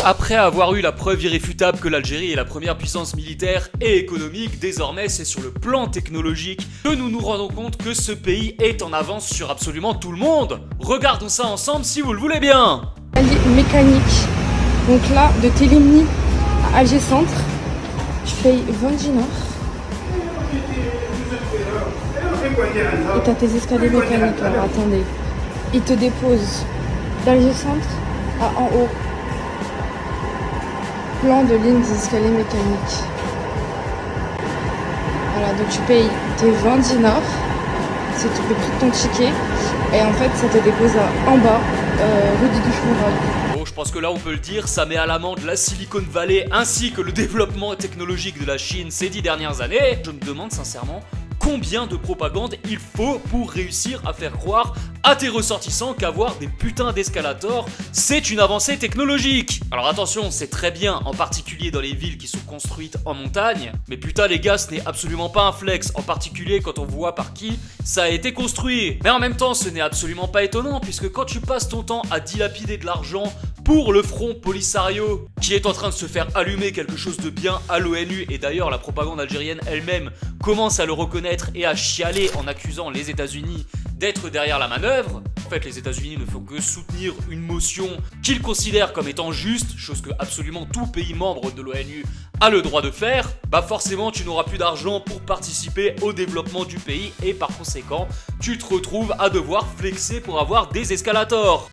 Après avoir eu la preuve irréfutable que l'Algérie est la première puissance militaire et économique, désormais c'est sur le plan technologique que nous nous rendons compte que ce pays est en avance sur absolument tout le monde. Regardons ça ensemble si vous le voulez bien. Mécanique. Donc là, de Télémni à Alger Centre, je paye 20 dinars. Et t'as tes escaliers mécaniques. Alors attendez, ils te déposent d'Alger Centre à en haut. Plan de ligne des escaliers mécaniques. Voilà, donc tu payes tes 20 dinars, c'est le prix de ton ticket, et en fait ça te dépose en bas, rue du Duchemerail. Bon, je pense que là on peut le dire, ça met à l'amende la Silicon Valley ainsi que le développement technologique de la Chine ces 10 dernières années. Je me demande sincèrement combien de propagande il faut pour réussir à faire croire à tes ressortissants qu'avoir des putains d'escalators, c'est une avancée technologique. Alors attention, c'est très bien, en particulier dans les villes qui sont construites en montagne, mais putain les gars, ce n'est absolument pas un flex, en particulier quand on voit par qui ça a été construit. Mais en même temps, ce n'est absolument pas étonnant, puisque quand tu passes ton temps à dilapider de l'argent pour le Front Polisario, qui est en train de se faire allumer quelque chose de bien à l'ONU, et d'ailleurs la propagande algérienne elle-même commence à le reconnaître et à chialer en accusant les États-Unis d'être derrière la manœuvre. En fait, les États-Unis ne font que soutenir une motion qu'ils considèrent comme étant juste, chose que absolument tout pays membre de l'ONU a le droit de faire. Bah forcément, tu n'auras plus d'argent pour participer au développement du pays et par conséquent, tu te retrouves à devoir flexer pour avoir des escalators.